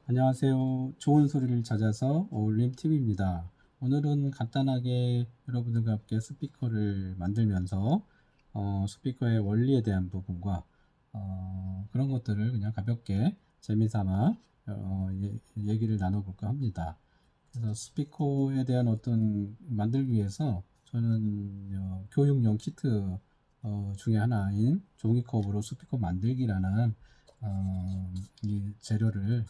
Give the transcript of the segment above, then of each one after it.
안녕하세요. 좋은 소리를 찾아서 어울림 TV입니다. 오늘은 간단하게 여러분들과 함께 스피커를 만들면서 스피커의 원리에 대한 부분과 그런 것들을 그냥 가볍게 재미삼아 얘기를 나눠볼까 합니다. 그래서 스피커에 대한 어떤 만들기 위해서 저는 교육용 키트 중에 하나인 종이컵으로 스피커 만들기라는 이 재료를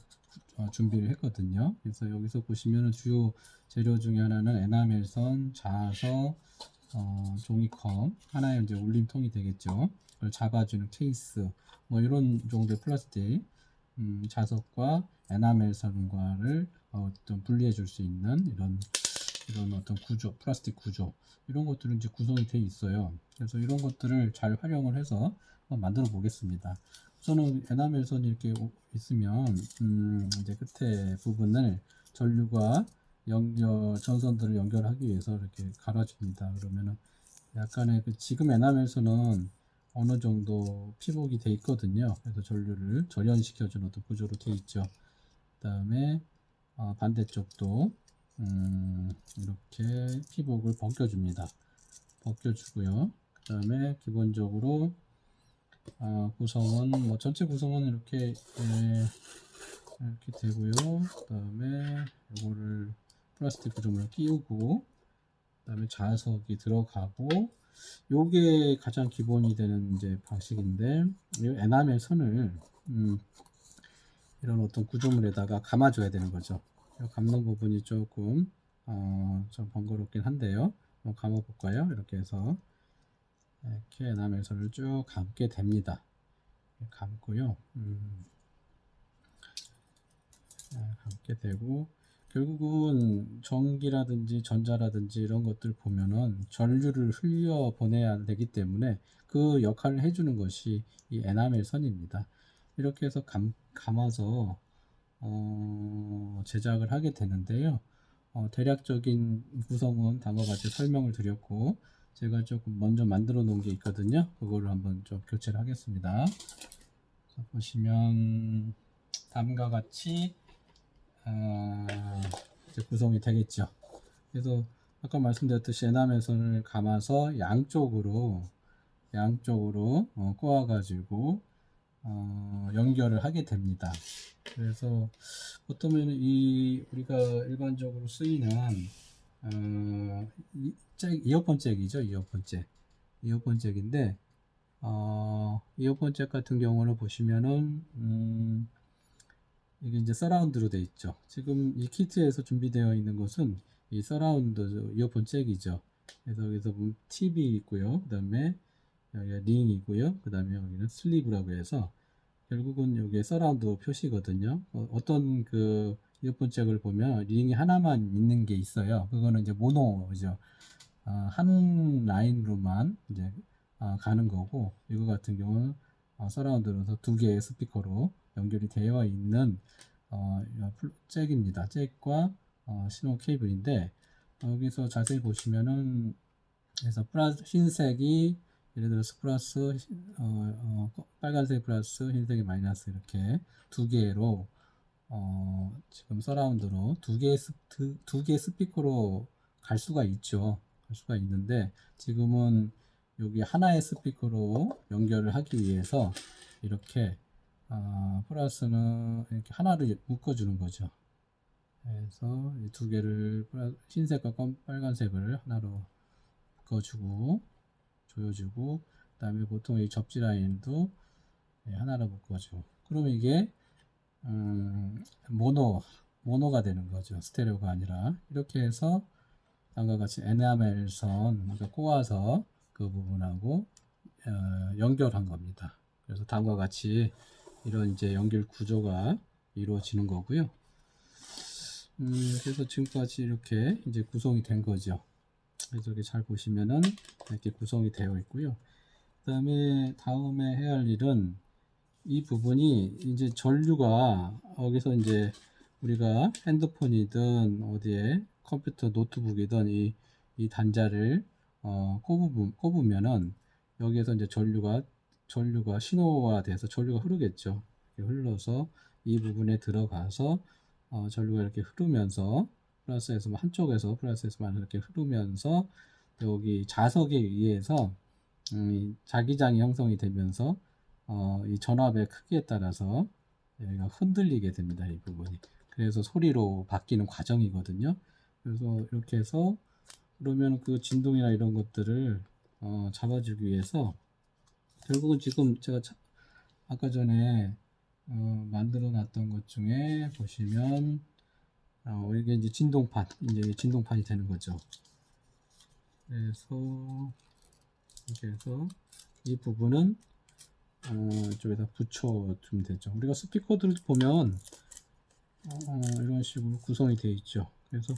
준비를 했거든요. 그래서 여기서 보시면 주요 재료 중에 하나는 에나멜선, 자서, 종이컵, 하나의 이제 울림통이 되겠죠. 그걸 잡아주는 케이스, 뭐 이런 정도의 플라스틱, 자석과 에나멜선과를 어떤 분리해 줄 수 있는 이런 어떤 구조, 플라스틱 구조, 이런 것들은 이제 구성이 되어 있어요. 그래서 이런 것들을 잘 활용을 해서 한번 만들어 보겠습니다. 우선은 에나멜선이 이렇게 있으면 이제 끝에 부분을 전류가 전선들을 연결하기 위해서 이렇게 갈아줍니다. 그러면은 약간의 지금 에나멜선은 어느 정도 피복이 돼 있거든요. 그래서 전류를 절연시켜주는 어떤 구조로 되어 있죠. 그 다음에 반대쪽도 이렇게 피복을 벗겨줍니다. 벗겨주고요. 그 다음에 기본적으로 구성은 뭐 전체 구성은 이렇게 이렇게 되고요. 그 다음에 이거를 플라스틱 구조물을 끼우고, 그 다음에 자석이 들어가고, 요게 가장 기본이 되는 이제 방식인데, 이 에나멜 선을 이런 어떤 구조물에다가 감아줘야 되는 거죠. 감는 부분이 조금 좀 번거롭긴 한데요. 한번 감아 볼까요? 이렇게 해서 이렇게 에나멜 선을 쭉 감게 됩니다. 감고요. 감게 되고, 결국은 전기라든지 전자라든지 이런 것들 보면은 전류를 흘려 보내야 되기 때문에 그 역할을 해주는 것이 이 에나멜 선입니다. 이렇게 해서 감아서 제작을 하게 되는데요. 대략적인 구성은 다음과 같이 설명을 드렸고, 제가 조금 먼저 만들어 놓은 게 있거든요. 그거를 한번 좀 교체를 하겠습니다. 보시면 다음과 같이 이제 구성이 되겠죠. 그래서 아까 말씀드렸듯이 에나멜선을 감아서 양쪽으로 꼬아 가지고 연결을 하게 됩니다. 그래서 보통은 이 우리가 일반적으로 쓰이는 이어폰 잭이죠. 이어폰 잭인데 이어폰 잭 같은 경우는 보시면은 이게 이제 서라운드로 되어 있죠. 지금 이 키트에서 준비되어 있는 것은 이 서라운드 이어폰 잭이죠. 그래서 여기서 보면 TV 있고요. 그 다음에 링이고요. 그 다음에 여기는 슬리브라고 해서 결국은 여기에 서라운드 표시거든요. 어떤 그 이어폰 잭을 보면 링이 하나만 있는 게 있어요. 그거는 이제 모노죠. 한 라인으로만 이제 가는 거고, 이거 같은 경우는 서라운드로서 두 개의 스피커로 연결이 되어 있는 잭입니다. 잭과 신호 케이블인데, 여기서 자세히 보시면은 그래서 흰색이 예를 들어서 플러스 빨간색 플러스 흰색이 마이너스 이렇게 두 개로 지금 서라운드로 두 개의 스피커로 갈 수가 있죠. 갈 수가 있는데 지금은 여기 하나의 스피커로 연결을 하기 위해서 이렇게 플러스는 이렇게 하나를 묶어주는 거죠. 그래서 이 두 개를 흰색과 빨간색을 하나로 묶어주고 조여주고, 그 다음에 보통 이 접지 라인도 하나로 묶어주고, 그러면 이게 모노가 되는 거죠. 스테레오가 아니라. 이렇게 해서 다음과 같이 에나멜선 꼬아서 그 부분하고 연결한 겁니다. 그래서 다음과 같이 이런 이제 연결 구조가 이루어지는 거고요. 그래서 지금까지 이렇게 이제 구성이 된 거죠. 그래서 여기 잘 보시면은 이렇게 구성이 되어 있고요. 다음에 해야 할 일은 이 부분이 이제 전류가 여기서 이제 우리가 핸드폰이든 어디에 컴퓨터 노트북이든 이 단자를 꼽으면은 여기에서 이제 전류가 신호화돼서 전류가 흐르겠죠. 흘러서 이 부분에 들어가서 전류가 이렇게 흐르면서 플러스에서 한쪽에서 플러스에서만 이렇게 흐르면서 여기 자석에 의해서 자기장이 형성이 되면서 이 전압의 크기에 따라서 여기가 흔들리게 됩니다. 이 부분이. 그래서 소리로 바뀌는 과정이거든요. 그래서 이렇게 해서 그러면 그 진동이나 이런 것들을 잡아주기 위해서 결국은 지금 제가 아까 전에 만들어 놨던 것 중에 보시면 이게 이제 진동판, 이제 진동판이 되는 거죠. 그래서 이렇게 해서 이 부분은 이쪽에다 붙여주면 되죠. 우리가 스피커들을 보면 이런 식으로 구성이 되어 있죠. 그래서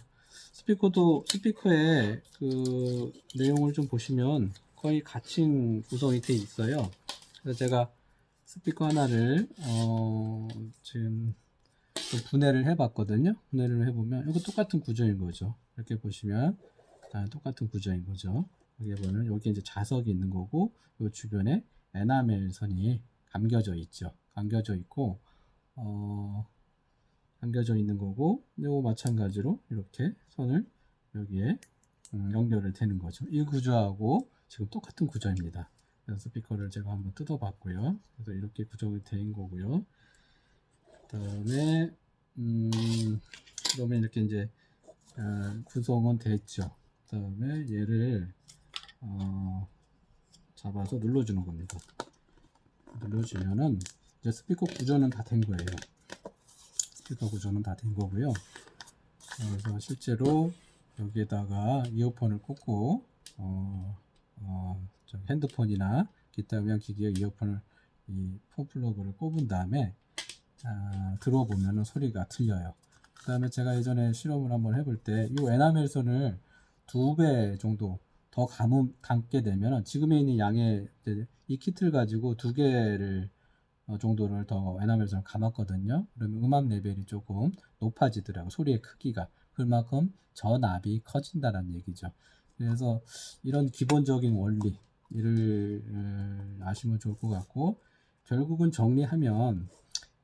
스피커의 그 내용을 좀 보시면 거의 같은 구성이 되어 있어요. 그래서 제가 스피커 하나를 지금 좀 분해를 해봤거든요. 분해를 해보면 이거 똑같은 구조인 거죠. 이렇게 보시면 똑같은 구조인 거죠. 여기 보면 여기 이제 자석이 있는 거고 이 주변에 에나멜 선이 감겨져 있죠. 감겨져 있고 감겨져 있는 거고 이거 마찬가지로 이렇게 선을 여기에 연결을 되는 거죠. 이 구조하고 지금 똑같은 구조입니다. 그래서 스피커를 제가 한번 뜯어 봤고요. 그래서 이렇게 구조가 된 거고요. 그 다음에 그러면 이렇게 이제 구성은 됐죠. 그 다음에 얘를 잡아서 눌러주는 겁니다. 눌러주면은 이제 스피커 구조는 다 된 거예요. 스피커 구조는 다 된 거고요. 그래서 실제로 여기에다가 이어폰을 꽂고 핸드폰이나 기타 음향 기기의 이어폰을 이 폰 플러그를 꼽은 다음에 들어보면 소리가 들려요. 그 다음에 제가 예전에 실험을 한번 해볼 때 이 에나멜 선을 2배 정도 더 감게 되면 지금에 있는 양의 이 키트를 가지고 2개를 정도를 더 에나멜 선을 감았거든요. 그러면 음악 레벨이 조금 높아지더라고요. 소리의 크기가. 그만큼 전압이 커진다는 얘기죠. 그래서 이런 기본적인 원리를 아시면 좋을 것 같고, 결국은 정리하면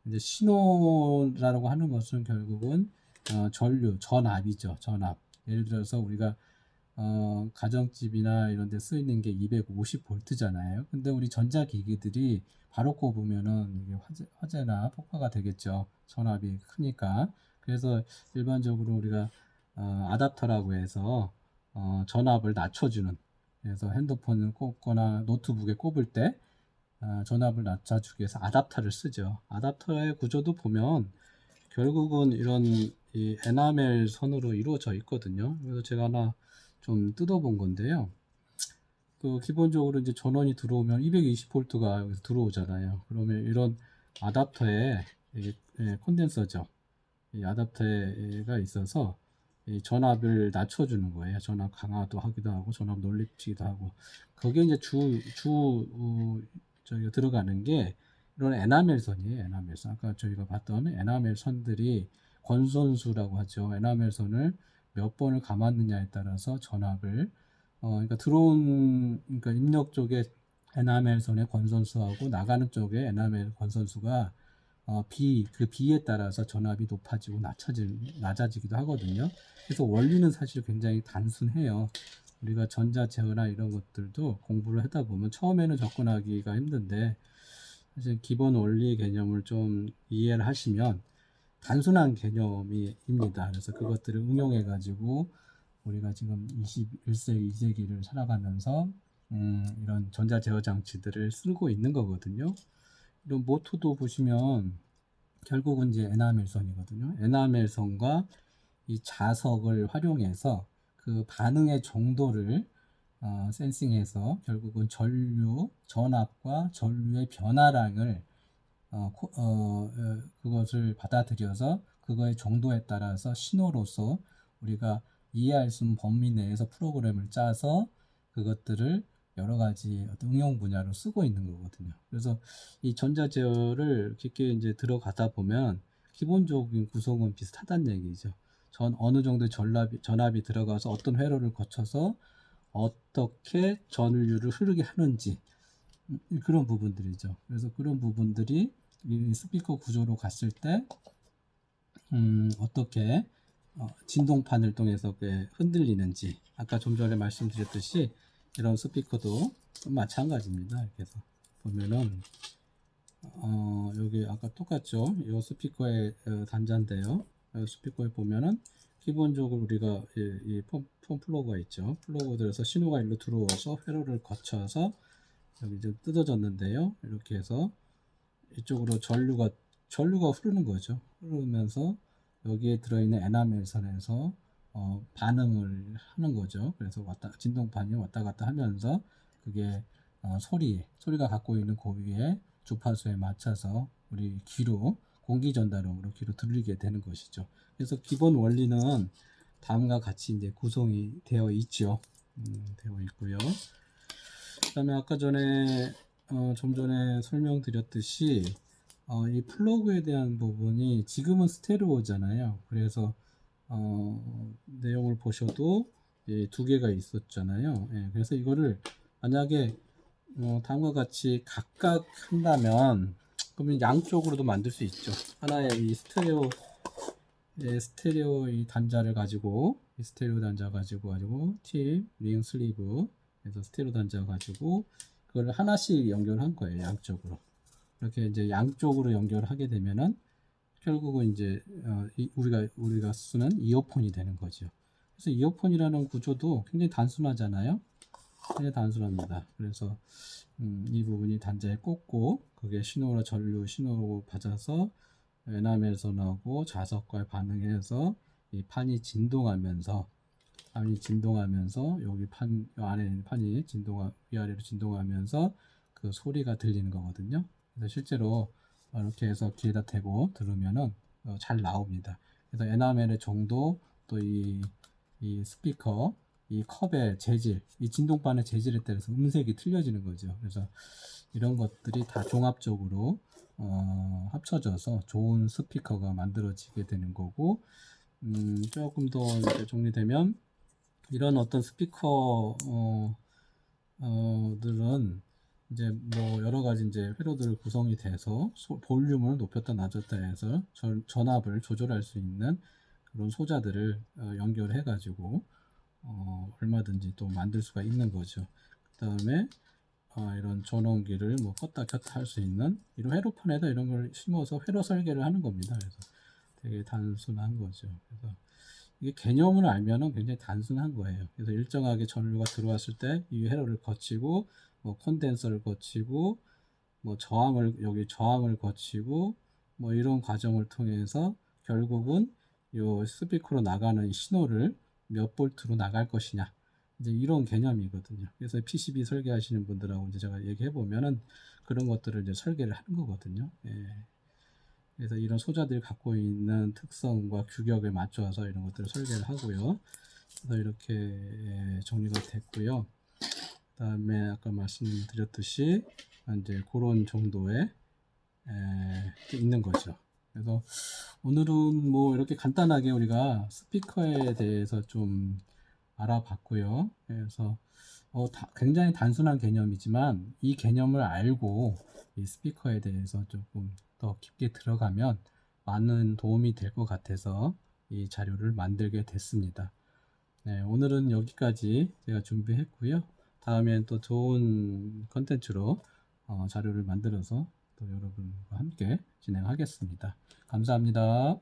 이제 신호라고 하는 것은 결국은 전류, 전압이죠. 전압. 예를 들어서 우리가 가정집이나 이런 데 쓰이는 게 250V잖아요. 근데 우리 전자기기들이 바로 꼽으면은 이게 화재나 폭파가 되겠죠. 전압이 크니까. 그래서 일반적으로 우리가 아답터라고 해서 전압을 낮춰주는, 그래서 핸드폰을 꼽거나 노트북에 꼽을 때 전압을 낮춰주기 위해서 아답터를 쓰죠. 아답터의 구조도 보면 결국은 이런 이 에나멜 선으로 이루어져 있거든요. 그래서 제가 하나 좀 뜯어본 건데요. 그 기본적으로 이제 전원이 들어오면 220V가 여기서 들어오잖아요. 그러면 이런 아답터에 콘덴서죠. 이 아답터가 있어서 이 전압을 낮춰주는 거예요. 전압 강화도 하기도 하고 전압 높이기도 하고, 거기에 이제 저희가 들어가는 게 이런 에나멜 선이에요. 에나멜 선. 아까 저희가 봤던 에나멜 선들이 권선수라고 하죠. 에나멜 선을 몇 번을 감았느냐에 따라서 전압을 그러니까 그러니까 입력 쪽에 에나멜 선의 권선수하고 나가는 쪽에 에나멜 권선수가 그 B에 따라서 전압이 높아지고 낮아지기도 하거든요. 그래서 원리는 사실 굉장히 단순해요. 우리가 전자 제어나 이런 것들도 공부를 하다 보면 처음에는 접근하기가 힘든데, 사실 기본 원리 개념을 좀 이해를 하시면 단순한 개념입니다. 그래서 그것들을 응용해 가지고 우리가 지금 21세기, 2세기를 살아가면서 이런 전자 제어 장치들을 쓰고 있는 거거든요. 이런 모터도 보시면 결국은 이제 에나멜선이거든요. 에나멜선과 이 자석을 활용해서 그 반응의 정도를 센싱해서 결국은 전류, 전압과 전류의 변화량을 그것을 받아들여서 그거의 정도에 따라서 신호로서 우리가 이해할 수 있는 범위 내에서 프로그램을 짜서 그것들을 여러 가지 어떤 응용 분야로 쓰고 있는 거거든요. 그래서 이 전자제어를 깊게 이제 들어가다 보면 기본적인 구성은 비슷하다는 얘기죠. 어느 정도 전압이 들어가서 어떤 회로를 거쳐서 어떻게 전류를 흐르게 하는지, 그런 부분들이죠. 그래서 그런 부분들이 이 스피커 구조로 갔을 때 어떻게 진동판을 통해서 흔들리는지, 아까 좀 전에 말씀드렸듯이 이런 스피커도 마찬가지입니다. 이렇게 해서 보면은 여기 아까 똑같죠? 이 스피커의 단자인데요. 스피커에 보면은 기본적으로 우리가 이 폼 플러그가 있죠. 플러그 들어서 신호가 일로 들어와서 회로를 거쳐서 여기 좀 뜯어졌는데요. 이렇게 해서 이쪽으로 전류가 흐르는 거죠. 흐르면서 여기에 들어있는 에나멜선에서 반응을 하는 거죠. 그래서 진동판이 왔다 갔다 하면서 그게 소리가 갖고 있는 고유의 주파수에 맞춰서 우리 귀로 공기 전달음으로 귀로 들리게 되는 것이죠. 그래서 기본 원리는 다음과 같이 이제 구성이 되어 있죠. 되어 있고요. 그다음에 아까 전에 좀 전에 설명드렸듯이 이 플러그에 대한 부분이 지금은 스테레오잖아요. 그래서 내용을 보셔도 두 개가 있었잖아요. 예, 그래서 이거를 만약에 다음과 같이 각각 한다면 그러면 양쪽으로도 만들 수 있죠. 하나의 이 스테레오 이 단자를 가지고 이 스테레오 단자 가지고 팁, 링, 슬리브 그래서 스테레오 단자 가지고 그걸 하나씩 연결한 거예요. 양쪽으로. 이렇게 이제 양쪽으로 연결하게 되면은 결국은 이제 우리가 쓰는 이어폰이 되는 거죠. 그래서 이어폰이라는 구조도 굉장히 단순하잖아요. 굉장히 단순합니다. 그래서 이 부분이 단자에 꽂고 그게 전류 신호로 받아서 에나멜선하고 자석과 반응해서 이 판이 진동하면서 여기 안에 있는 판이 위아래로 진동하면서 그 소리가 들리는 거거든요. 그래서 실제로 이렇게 해서 귀에다 대고 들으면은 잘 나옵니다. 그래서 에나멜의 정도 또 이 스피커 이 컵의 재질, 이 진동판의 재질에 따라서 음색이 틀려지는 거죠. 그래서 이런 것들이 다 종합적으로 합쳐져서 좋은 스피커가 만들어지게 되는 거고, 조금 더 이제 정리되면 이런 어떤 스피커 들은 이제 뭐 여러 가지 이제 회로들 구성이 돼서 볼륨을 높였다 낮췄다 해서 전압을 조절할 수 있는 그런 소자들을 연결해 가지고 얼마든지 또 만들 수가 있는 거죠. 그 다음에 이런 전원기를 뭐 껐다 켰다 할 수 있는 이런 회로판에다 이런 걸 심어서 회로 설계를 하는 겁니다. 그래서 되게 단순한 거죠. 그래서 이게 개념을 알면은 굉장히 단순한 거예요. 그래서 일정하게 전류가 들어왔을 때 이 회로를 거치고 뭐 콘덴서를 거치고 뭐 여기 저항을 거치고 뭐 이런 과정을 통해서 결국은 요 스피커로 나가는 신호를 몇 볼트로 나갈 것이냐 이제 이런 개념이거든요. 그래서 PCB 설계하시는 분들하고 이제 제가 얘기해 보면은 그런 것들을 이제 설계를 하는 거거든요. 예. 그래서 이런 소자들이 갖고 있는 특성과 규격에 맞춰서 이런 것들을 설계를 하고요. 그래서 이렇게 정리가 됐고요. 그다음에 아까 말씀드렸듯이 이제 그런 정도의 있는 거죠. 그래서 오늘은 뭐 이렇게 간단하게 우리가 스피커에 대해서 좀 알아봤고요. 그래서 굉장히 단순한 개념이지만 이 개념을 알고 이 스피커에 대해서 조금 더 깊게 들어가면 많은 도움이 될 것 같아서 이 자료를 만들게 됐습니다. 네, 오늘은 여기까지 제가 준비했고요. 다음엔 또 좋은 컨텐츠로 자료를 만들어서 또 여러분과 함께 진행하겠습니다. 감사합니다.